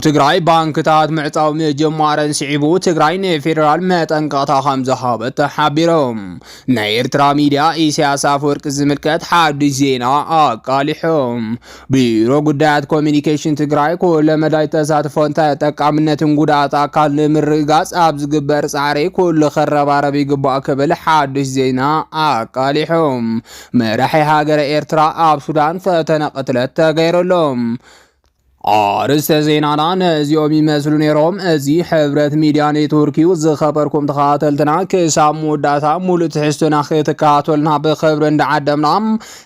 ትግራይ ባንክታት ምዕጻው መጀመሪያን ስዒቡ ትግራይ ንፌደራል መጠንቀቕታ ከም ዝሃበት ተሓቢሮም ናይ ኤርትራ ሚድያ ኢሳያስ አፈወርቂ ዝምልከት ሓዱሽ ዜና አቃሊሖም ቢሮ ጉዳያት ኮሚኒኬሽን ትግራይ ኩሉ መዳይ ተሳትፎን ተጠቃምነትን ጉዳት አካል ንምርጋጽ ኣብ ዝግበር ጻዕሪ ኩሉ ኸረባረብ ይግባእ ክብል ሓዱሽ ዜና አቃሊሖም መራሒ ሃገረ ኤርትራ ኣብ ሱዳን ፈተነ ቅትለት ተገይሮሎም አርስተ ዜናና ነዚኦም ይመስሉ ነይሮም እዚ ሕብረት ሚድያ ኔትወርክ ዝኸበርኩም ተኸታተልትና ክሳብ መወዳእታ ሙሉእ ትሕዝቶና ክትከታተሉና ብኽብሪ እንዳዓደምና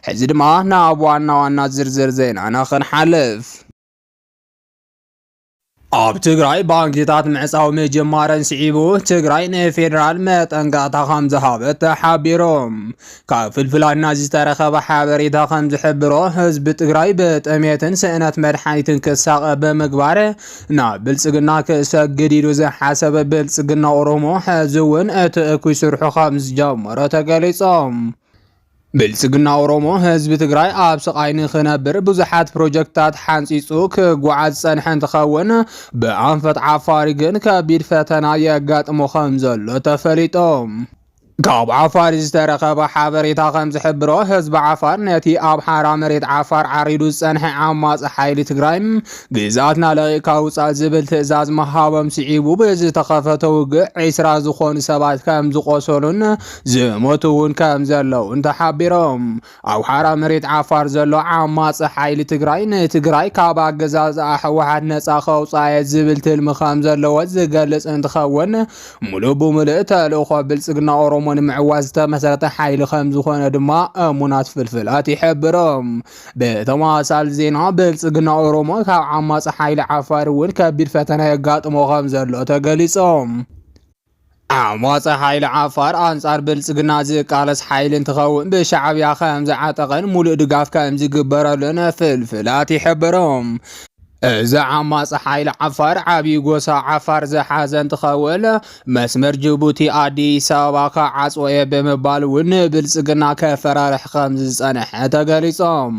ሕዚ ድማ ናብ ዋና ዋና ዝርዝር ዜናና ክንሓልፍ ትግራይ ባንክታት ምዕጻው መጀመሪያን ስዒቡ ትግራይ ንፌደራል መጠንቀቕታ ከም ዝሃበት ተሓቢሮም ካብ ፍልፍላና ዝተረኸበ ሓበሬታ ከም ዝሕብሮ ህዝቢ ትግራይ ብጥሜትን ስእነት መድሓኒትን ክሳቐ ብምግባር ናብ ብልጽግና ክሰግድ ኢሉ ዝሓሰበ ብልጽግና ኦሮሞ ሕዚ እውን እቲ እኩይ ስርሑ ከም ዝጀመረ ተገሊጾም ብልጽግና ኦሮሞ ህዝቢ ትግራይ ኣብ ስቃይ ንኽነብር ብዙሓት ፕሮጀክታት ሓንፂጹ ክጓዓዝ ጸንሐ እንትኸውን ብኣንፈት ዓፋር ግን ከቢድ ፈተና የጋጥሞ ከም ዘሎ ተፈሊጦም ካብ ዓፋር ዝተረኸበ ሓበሬታ ከም ዝሕብሮ ህዝቢ ዓፋር ነቲ ኣብ ሓራ መሬት ዓፋር ዓሪዱ ዝጸንሐ ዓማጺ ሓይሊ ትግራይ ግዝኣትና ለቒቕካ ውፃእ ዝብል ትእዛዝ መሃቦም ስዒቡ ብዝተኸፈተ ውግእ 20 ዝኾኑ ሰባት ከም ዝቆሰሉን ዝሞቱ እውን ከም ዘለውን ተሓቢሮም ኣብ ሓራ መሬት ዓፋር ዘሎ ዓማጺ ሓይሊ ትግራይ ንትግራይ ካብ ኣገዛዝኣ ሕወሓት ነፃ ከውፃእ ዝብል ትልሚ ከም ዘለዎ ዝገልጽ እንትኸውን ሙሉእ ብሙሉእ ተልእኾ ብልጽግና ኦሮሞ ንምዕዋዝ ተመሰረተ ሓይሊ ከም ዝኾነ ድማ እሙናት ፍልፍላት ይሕብሮም ብተመሳሳሊ ዜና ብልጽግና ኦሮሞ ካብ ዓማጺ ሓይሊ ዓፋር እውን ከቢድ ፈተና የጋጥሞ ከም ዘሎ ተገሊጾም ዓማጺ ሓይሊ ዓፋር አንጻር ብልጽግና ዝቃለስ ሓይሊ እንትኸውን ብሻዕብያ ከም ዝዓጠቐን ሙሉእ ድጋፍ ከም ዝግበረሉን ፍልፍላት ይሕብሮም እዚ ዓማጺ ሓይሊ ዓፋር ዓብይ ጎሳ ዓፋር ዝሓዘ እንትኸውን መስመር ጅቡቲ ኣዲስ ኣበባ ከዓጽወየ ብምባል እውን ብልጽግና ከፈራርሕ ከም ዝጸንሐ ተገሊጾም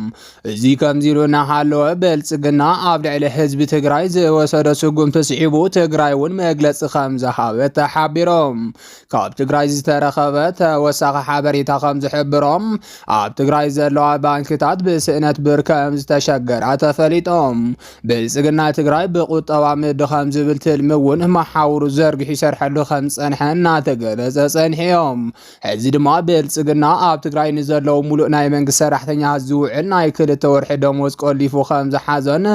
እዚ ከምዚ ኢሉ እናሃለወ ብልጽግና ኣብ ልዕሊ ህዝቢ ትግራይ ዝወሰደ ስጉምቲ ስዒቡ ትግራይ እውን መግለጺ ከም ዝሃበ ተሓቢሮም ካብ ትግራይ ዝተረኸበ ተወሳኺ ሓበሬታ ከም ዝሕብሮም ኣብ ትግራይ ዘለዋ ባንክታት ብስእነት ብር ከም ዝተሸገራ ተፈሊጦም ብልጽግና ትግራይ ብቁጠባ ምድ ከም ዝብል ትልሚ እውን መሓውሩ ዘርጊሑ ይሰርሐሉ ከም ዝጸንሐ እናተገለጸ ጸኒሖም ሕዚ ድማ ብልጽግና ኣብ ትግራይ ንዘለዉ ሙሉእ ናይ መንግስቲ ሰራሕተኛታት ዝውዕል ናይ 2 ወርሒ ደሞዝ ቆሊፉ ከም ዝሓዘን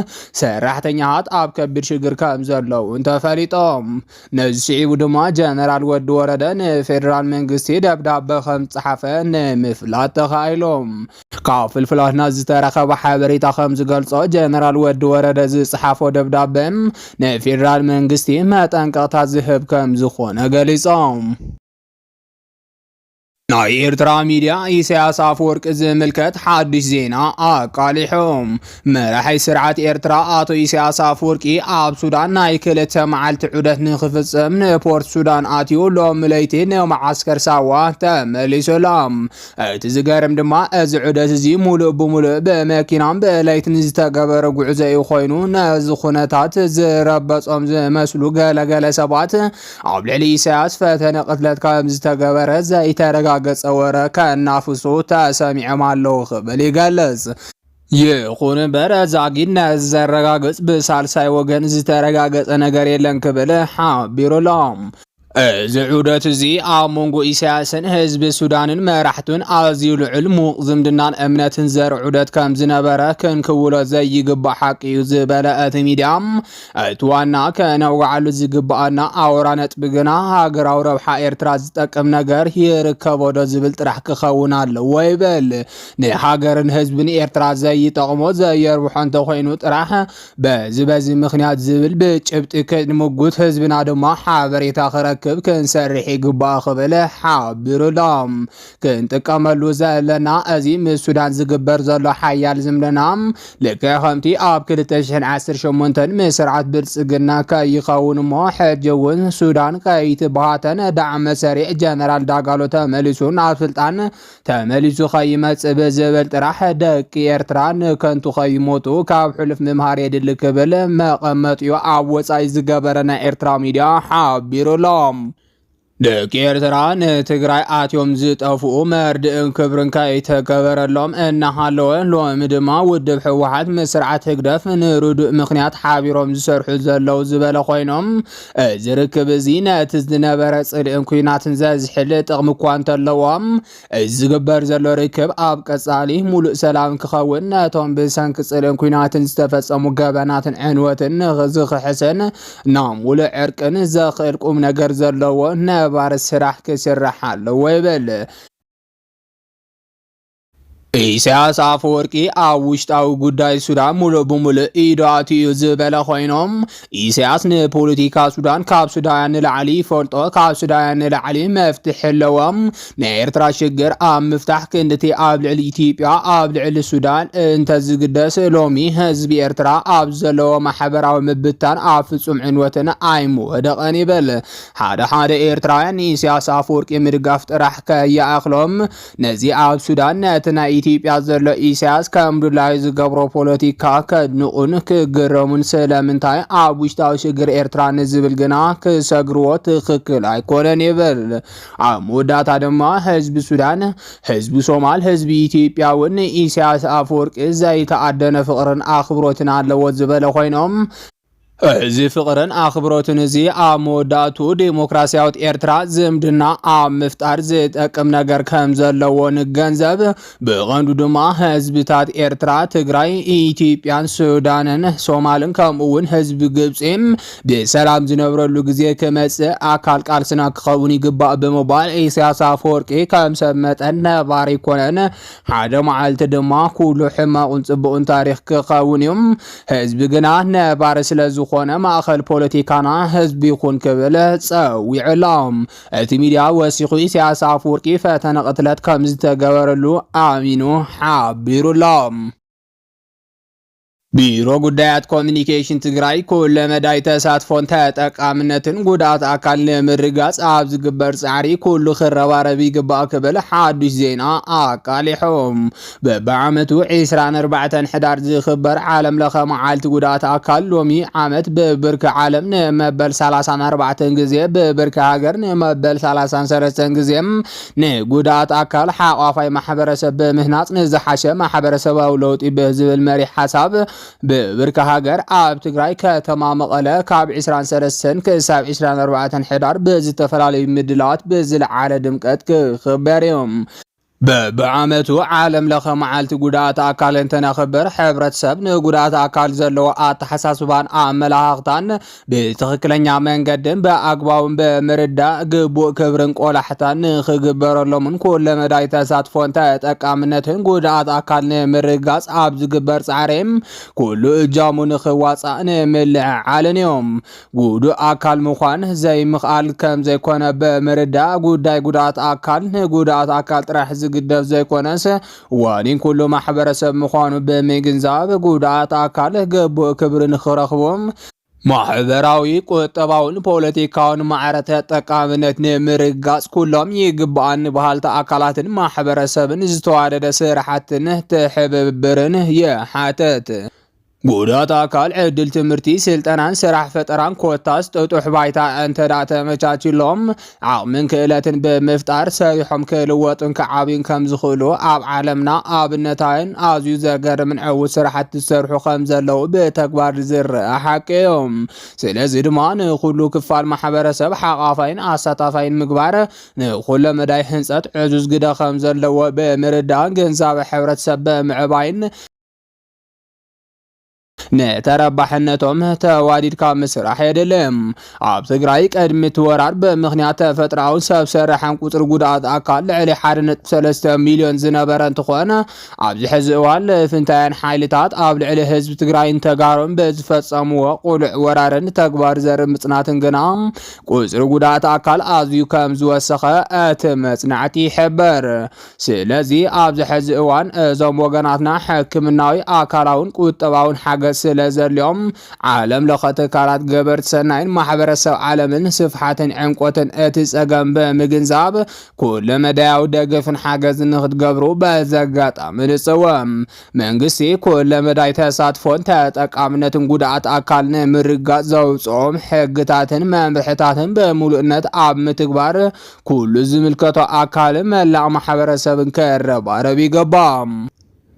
ሰራሕተኛታት ኣብ ከቢድ ሽግር ከም ዘለውን ተፈሊጦም ነዚ ስዒቡ ድማ ጀነራል ወዲ ወረደ ንፌደራል መንግስቲ ደብዳቤ ከም ዝጸሓፈ ንምፍላጥ ተኻኢሎም ካብ ፍልፍላትና ዝተረኸበ ሓበሬታ ከም ዝገልጾ ጀነራል ወዲ ወረደ ዝጽሓፎ ደብዳቤ ንፌደራል መንግስቲ መጠንቀቕታ ዝህብ ከም ዝኾነ ገሊጾም ናይ ኤርትራ ሚድያ ኢሳያስ አፈወርቂ ዝምልከት ሓዱሽ ዜና አቃሊሖም መራሒ ስርዓት ኤርትራ አቶ ኢሳያስ አፈወርቂ ኣብ ሱዳን ናይ 2 መዓልቲ ዑደት ንኽፍጽም ንፖርት ሱዳን ኣትዩ ሎም ለይቲ ንማዓስከር ሳዋ ተመሊሶሎም እቲ ዝገርም ድማ እዚ ዑደት እዚ ሙሉእ ብሙሉእ ብመኪናን ብለይትን ዝተገበረ ጉዕዞ እዩ ኮይኑ ነዚ ኩነታት ዝረበጾም ዝመስሉ ገለገለ ሰባት ኣብ ልዕሊ ኢሳያስ ፈተነ ቅትለት ከም ዝተገበረ ዘይተረጋ ገጸወረ ከናፍሱ ተሰሚዖም ኣለዉ ክብል ይገልጽ ይኹን እምበር ዛጊድ ነዘረጋግጽ ብሳልሳይ ወገን ዝተረጋገጸ ነገር የለን ክብል ሓቢሩሎም እዚ ዑደት እዚ ኣብ መንጎ ኢሳያስን ህዝቢ ሱዳንን መራሕቱን ኣዝዩ ልዑል ሙቕ ዝምድናን እምነትን ዘርኢ ዑደት ከም ዝነበረ ክንክውሎ ዘይግባእ ሓቂ እዩ ዝበለ እቲ ሚድያ እቲ ዋና ከነውግዓሉ ዝግባአና ኣውራ ነጥቢ ግና ሃገራዊ ረብሓ ኤርትራ ዝጠቅም ነገር ይርከቦ ዶ ዝብል ጥራሕ ክኸውን ኣለዎ ይብል ንሃገርን ህዝብን ኤርትራ ዘይጠቕሞ ዘየርብሖ እንተኮይኑ ጥራሕ በዚ ምክንያት ዝብል ብጭብጢ ክንምጉት ህዝብና ድማ ሓበሬታ ክረክብ ንክረክብ ክንሰርሕ ይግባእ ክብል ሓቢሩሎም ክንጥቀመሉ ዘለና እዚ ምስ ሱዳን ዝግበር ዘሎ ሓያል ዝምድና ልክዕ ከምቲ ኣብ 2018 ምስርዓት ብልጽግና ከይኸውን እሞ ሕጂ እውን ሱዳን ከይትበሃተን ዳዕመ ሰሪዕ ጀነራል ዳጋሎ ተመሊሱ ናብ ስልጣን ተመሊሱ ከይመጽእ ብዝብል ጥራሕ ደቂ ኤርትራ ንከንቱ ከይሞቱ ካብ ሕሉፍ ምምሃር የድሊ ክብል መቐመጥዮ ኣብ ወጻኢ ዝገበረ ናይ ኤርትራ ሚድያ ሓቢሩሎም ደቂ ኤርትራ ንትግራይ ኣትዮም ዝጠፍኡ መርድእን ክብርን ከይተገበረሎም እናሃለወ ሎሚ ድማ ውድብ ሕወሓት ምስርዓት ህግደፍ ንርዱእ ምክንያት ሓቢሮም ዝሰርሑ ዘለው ዝበለ ኮይኖም እዚ ርክብ እዚ ነቲ ዝነበረ ጽልእን ኩናትን ዘዝሕል ጥቕሚ እኳ እንተለዎም እዚ ዝግበር ዘሎ ርክብ ኣብ ቀጻሊ ሙሉእ ሰላም ክኸውን ነቶም ብሰንኪ ጽልእን ኩናትን ዝተፈጸሙ ገበናትን ዕንወትን ንዝኽሕስን ናብ ሙሉእ ዕርቅን ዘኽእል ቁም ነገር ዘለዎ ባር ስራሕ ክስራሕ ኣለዎ ይብል ኢሳያስ አፈወርቂ ኣብ ውሽጣዊ ጉዳይ ሱዳን ሙሉእ ብሙሉእ ኢዱ ኣትዩ ዝበለ ኮይኖም ኢሳያስ ንፖለቲካ ሱዳን ካብ ሱዳን ንላዕሊ ይፈልጦ ካብ ሱዳን ንላዕሊ መፍትሕ ኣለዎም ናይ ኤርትራ ሽግር ኣብ ምፍታሕ ክንድቲ ኣብ ልዕሊ ኢትዮጵያ ኣብ ልዕሊ ሱዳን እንተዝግደስ ሎሚ ህዝቢ ኤርትራ ኣብ ዘለዎ ማሕበራዊ ምብታን ኣብ ፍጹም ዕንወትን ኣይምወደቐን ይብል ሓደ ኤርትራውያን ኢሳያስ አፈወርቂ ምድጋፍ ጥራሕ ከይኣኽሎም ነዚ ኣብ ሱዳን ነቲ ናይ ኢትዮጵያ ዘሎ ኢሳያስ ከምዱላይ ዝገብሮ ፖለቲካ ከድንቁን ክግረሙን ስለምንታይ ኣብ ውሽጣዊ ሽግር ኤርትራ ንዝብል ግና ክሰግርዎ ትክክል ኣይኮነን ይብል ኣብ መወዳእታ ድማ ህዝቢ ሱዳን ህዝቢ ሶማል ህዝቢ ኢትዮጵያ እውን ኢሳያስ አፈወርቂ ዘይተኣደነ ፍቅርን ኣኽብሮትን ኣለዎ ዝበለ ኮይኖም እዚ ፍቅርን ኣኽብሮትን እዚ ኣብ መወዳእቱ ዲሞክራሲያዊት ኤርትራ ዝምድና ኣብ ምፍጣር ዝጠቅም ነገር ከም ዘለዎ ንገንዘብ ብቐንዱ ድማ ህዝብታት ኤርትራ ትግራይ ኢትዮጵያን ሱዳንን ሶማልን ከምኡ እውን ህዝቢ ግብፂ ብሰላም ዝነብረሉ ግዜ ክመጽእ ኣካል ቃልስና ክኸውን ይግባእ ብምባል ኢሳያስ አፈወርቂ ከም ሰብ መጠን ነባር ይኮነን ሓደ መዓልቲ ድማ ኩሉ ሕማቁን ጽቡቕን ታሪክ ክኸውን እዮም ህዝቢ ግና ነባር ስለዝኾነ ኮነ ማእኸል ፖለቲካና ህዝቢ ይኹን ክብል ፀዊዕሎም እቲ ሚድያ ወሲኹ ኢሳያስ አፈወርቂ ፈተነ ቅትለት ከም ዝተገበረሉ ኣሚኑ ሓቢሩሎም ቢሮ ጉዳያት ኮሚኒኬሽን ትግራይ ኩለ መዳይ ተሳትፎን ተጠቃምነትን ጉዳት ኣካል ንምርጋጽ ኣብ ዝግበር ጻዕሪ ኩሉ ክረባረብ ይግባእ ክብል ሓዱሽ ዜና ኣቃሊሖም በብዓመቱ 24 ሕዳር ዝኽበር ዓለም ለኸ መዓልቲ ጉዳት ኣካል ሎሚ ዓመት በብርኪ ዓለም ንመበል 34 ግዜ በብርኪ ሃገር ንመበል 33 ግዜ ንጉዳት ኣካል ሓቋፋይ ማሕበረሰብ በምህናጽ ንዝሓሸ ማሕበረሰባዊ ለውጢ ብዝብል መሪ ሓሳብ በብርካ ሃገር ኣብ ትግራይ ከተማ መቐለ ካብ 23 ክሳብ 24 ሕዳር ብዝተፈላለዩ ምድላዋት ብዝለዓለ ድምቀት ክኽበር እዮም በብዓመቱ ዓለም ለኸ መዓልቲ ጉዳት ኣካል እንተነኽብር ሕብረተሰብ ንጉዳት ኣካል ዘለዎ ኣተሓሳስባን ኣመላኽታን ብትኽክለኛ መንገድን ብኣግባቡን ብምርዳእ ግቡእ ክብርን ቆላሕታን ንኽግበረሎምን ኩለ መዳይ ተሳትፎን ተጠቃምነትን ጉዳት ኣካል ንምርጋጽ ኣብ ዝግበር ጻዕሪም ኩሉ እጃሙ ንኽዋጻእ ንምልዕዓልን እዮም ጉዱእ ኣካል ምዃን ዘይምኽኣል ከም ዘይኮነ ብምርዳእ ጉዳይ ጉዳት ኣካል ንጉዳት ኣካል ጥራሕ ግደፍ ዘይኮነስ ዋኒን ኩሉ ማሕበረሰብ ምዃኑ ብምግንዛብ ጉዳት ኣካል ግቡእ ክብሪ ንኽረኽቦም ማሕበራዊ ቁጠባውን ፖለቲካውን ማዕረ ተጠቃምነት ንምርጋጽ ኩሎም ይግባኣን ባህልቲ ኣካላትን ማሕበረሰብን ዝተዋደደ ስራሕትን ትሕብብርን ይሓትት ጉዳት ኣካል ዕድል ትምህርቲ ስልጠናን ስራሕ ፈጠራን ኮታስ ጥጡሕ ባይታ እንተዳ ተመቻችሎም ዓቕምን ክእለትን ብምፍጣር ሰሪሖም ክልወጡን ክዓብዩን ከም ዝኽእሉ ኣብ ዓለምና ኣብነታይን ኣዝዩ ዘገርምን ዕዉት ስራሕቲ ዝሰርሑ ከም ዘለው ብተግባር ዝርአ ሓቂ እዮም ስለዚ ድማ ንኩሉ ክፋል ማሕበረሰብ ሓቓፋይን ኣሳታፋይን ምግባር ንኩለ መዳይ ህንፀት ዕዙዝ ግደ ከም ዘለዎ ብምርዳእ ግንዛቤ ሕብረተሰብ ብምዕባይን نتربحنتهم تواديدካ مسራሕ የደለም ኣብ ትግራይ ቀድሚ ትወራር ብምኽንያት ተፈጥራዊ ሰብ ሰራሕን ቁፅሪ ጉድኣት ኣካል ልዕሊ 1.3 ሚልዮን ዝነበረ እንትኾነ ኣብዚ ሕዚ እዋን ፍንታያን ሓይልታት ኣብ ልዕሊ ህዝቢ ትግራይን ተጋሩን ብዝፈጸምዎ ቁሉዕ ወራርን ተግባር ዘርኢ ምጽናትን ግና ቁፅሪ ጉድኣት ኣካል ኣዝዩ ከም ዝወሰኸ እቲ መጽናዕቲ ይሕብር። ስለዚ ኣብዚ ሕዚ እዋን እዞም ወገናትና ሕክምናዊ ኣካላውን ቁጠባውን ሓገዝ ስለዘልዮም ዓለም ለኸ ትካላት ገበርቲ ሰናይን ማሕበረሰብ ዓለምን ስፍሓትን ዕንቆትን እቲ ጸገም ብምግንዛብ ኩሉ መዳያዊ ደገፍን ሓገዝን ንኽትገብሩ በዘጋጣሚ ንጽውም። መንግስቲ ኩሉ መዳይ ተሳትፎን ተጠቃምነትን ጉድኣት ኣካል ንምርጋጽ ዘውፅኦም ሕግታትን መምርሕታትን ብምሉእነት ኣብ ምትግባር ኩሉ ዝምልከቶ ኣካል መላእ ማሕበረሰብን ከረባረብ ይገባም።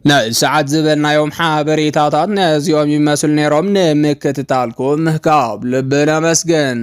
ንሰዓት ዝበልናዮም ሓበሬታታት ነዚኦም ይመስሉ ነይሮም። ንምክትታልኩም ካብ ልቢ ነመስግን።